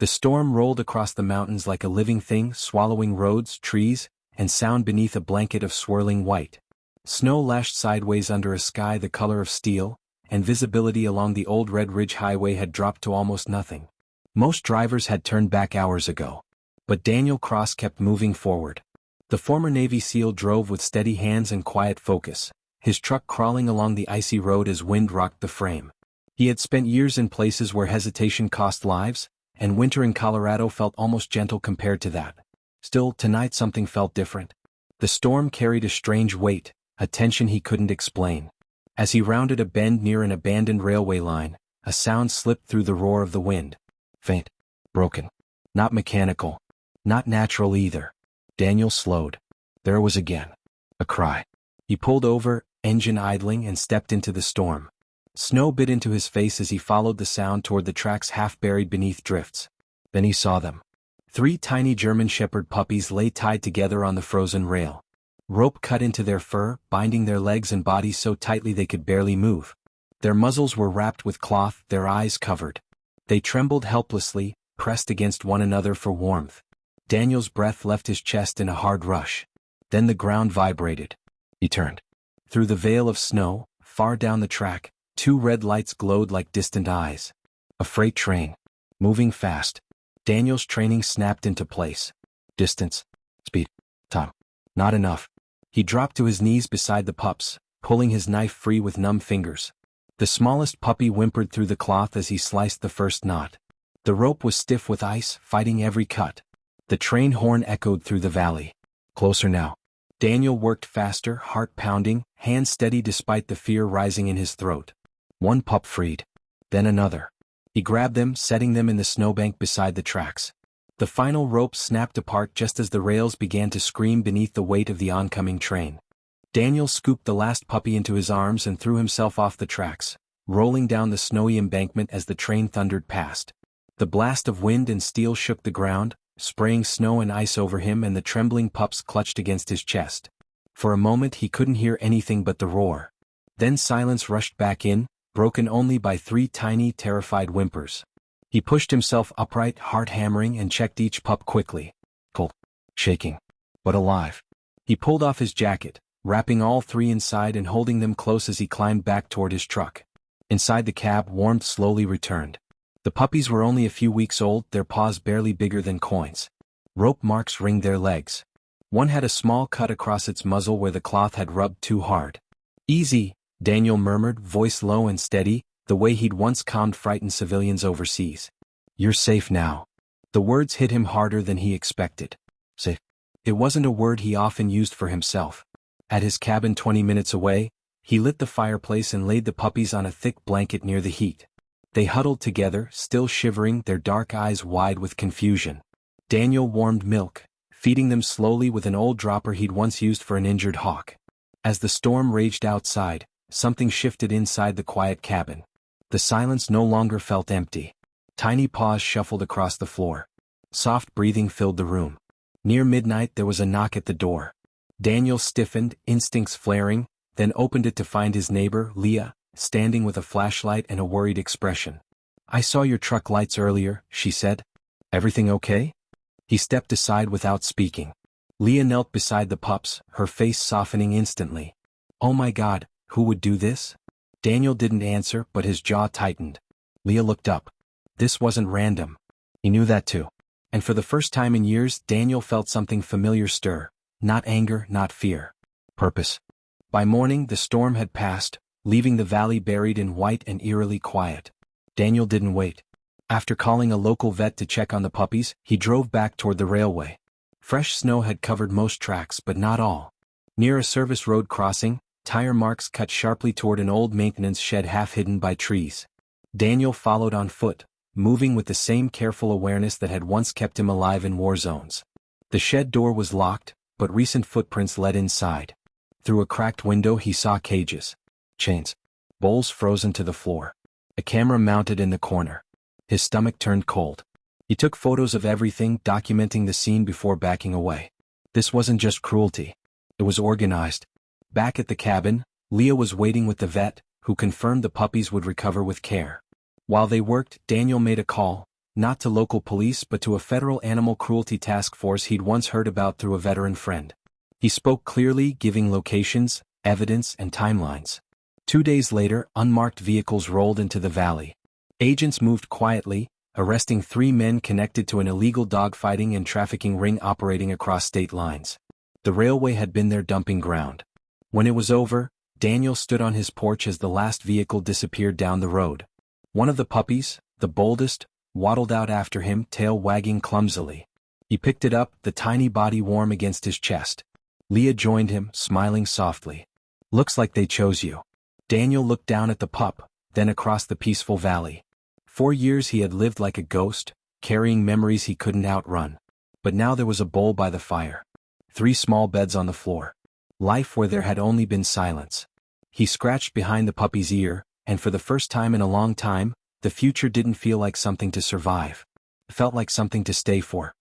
The storm rolled across the mountains like a living thing, swallowing roads, trees, and sound beneath a blanket of swirling white. Snow lashed sideways under a sky the color of steel, and visibility along the old Red Ridge Highway had dropped to almost nothing. Most drivers had turned back hours ago. But Daniel Cross kept moving forward. The former Navy SEAL drove with steady hands and quiet focus, his truck crawling along the icy road as wind rocked the frame. He had spent years in places where hesitation cost lives, and winter in Colorado felt almost gentle compared to that. Still, tonight something felt different. The storm carried a strange weight, a tension he couldn't explain. As he rounded a bend near an abandoned railway line, a sound slipped through the roar of the wind. Faint. Broken. Not mechanical. Not natural either. Daniel slowed. There it was again. A cry. He pulled over, engine idling, and stepped into the storm. Snow bit into his face as he followed the sound toward the tracks half buried beneath drifts. Then he saw them. 3 tiny German Shepherd puppies lay tied together on the frozen rail. Rope cut into their fur, binding their legs and bodies so tightly they could barely move. Their muzzles were wrapped with cloth, their eyes covered. They trembled helplessly, pressed against one another for warmth. Daniel's breath left his chest in a hard rush. Then the ground vibrated. He turned. Through the veil of snow, far down the track, 2 red lights glowed like distant eyes. A freight train. Moving fast. Daniel's training snapped into place. Distance. Speed. Time. Not enough. He dropped to his knees beside the pups, pulling his knife free with numb fingers. The smallest puppy whimpered through the cloth as he sliced the first knot. The rope was stiff with ice, fighting every cut. The train horn echoed through the valley. Closer now. Daniel worked faster, heart pounding, hands steady despite the fear rising in his throat. 1 pup freed. Then another. He grabbed them, setting them in the snowbank beside the tracks. The final rope snapped apart just as the rails began to scream beneath the weight of the oncoming train. Daniel scooped the last puppy into his arms and threw himself off the tracks, rolling down the snowy embankment as the train thundered past. The blast of wind and steel shook the ground, spraying snow and ice over him, and the trembling pups clutched against his chest. For a moment he couldn't hear anything but the roar. Then silence rushed back in, broken only by 3 tiny, terrified whimpers. He pushed himself upright, heart hammering, and checked each pup quickly. Cold. Shaking. But alive. He pulled off his jacket, wrapping all 3 inside and holding them close as he climbed back toward his truck. Inside the cab, warmth slowly returned. The puppies were only a few weeks old, their paws barely bigger than coins. Rope marks ringed their legs. One had a small cut across its muzzle where the cloth had rubbed too hard. Easy, Daniel murmured, voice low and steady, the way he'd once calmed frightened civilians overseas. You're safe now. The words hit him harder than he expected. Safe. It wasn't a word he often used for himself. At his cabin 20 minutes away, he lit the fireplace and laid the puppies on a thick blanket near the heat. They huddled together, still shivering, their dark eyes wide with confusion. Daniel warmed milk, feeding them slowly with an old dropper he'd once used for an injured hawk. As the storm raged outside, something shifted inside the quiet cabin. The silence no longer felt empty. Tiny paws shuffled across the floor. Soft breathing filled the room. Near midnight there was a knock at the door. Daniel stiffened, instincts flaring, then opened it to find his neighbor, Leah, standing with a flashlight and a worried expression. I saw your truck lights earlier, she said. Everything okay? He stepped aside without speaking. Leah knelt beside the pups, her face softening instantly. Oh my God, who would do this? Daniel didn't answer, but his jaw tightened. Leah looked up. This wasn't random. He knew that too. And for the first time in years, Daniel felt something familiar stir. Not anger, not fear. Purpose. By morning, the storm had passed, leaving the valley buried in white and eerily quiet. Daniel didn't wait. After calling a local vet to check on the puppies, he drove back toward the railway. Fresh snow had covered most tracks, but not all. Near a service road crossing, tire marks cut sharply toward an old maintenance shed half hidden by trees. Daniel followed on foot, moving with the same careful awareness that had once kept him alive in war zones. The shed door was locked, but recent footprints led inside. Through a cracked window he saw cages. Chains. Bowls frozen to the floor. A camera mounted in the corner. His stomach turned cold. He took photos of everything, documenting the scene before backing away. This wasn't just cruelty. It was organized. Back at the cabin, Leah was waiting with the vet, who confirmed the puppies would recover with care. While they worked, Daniel made a call, not to local police but to a federal animal cruelty task force he'd once heard about through a veteran friend. He spoke clearly, giving locations, evidence, and timelines. 2 days later, unmarked vehicles rolled into the valley. Agents moved quietly, arresting 3 men connected to an illegal dogfighting and trafficking ring operating across state lines. The railway had been their dumping ground. When it was over, Daniel stood on his porch as the last vehicle disappeared down the road. One of the puppies, the boldest, waddled out after him, tail wagging clumsily. He picked it up, the tiny body warm against his chest. Leah joined him, smiling softly. "Looks like they chose you." Daniel looked down at the pup, then across the peaceful valley. 4 years he had lived like a ghost, carrying memories he couldn't outrun. But now there was a bowl by the fire. 3 small beds on the floor. Life where there had only been silence. He scratched behind the puppy's ear, and for the first time in a long time, the future didn't feel like something to survive. It felt like something to stay for.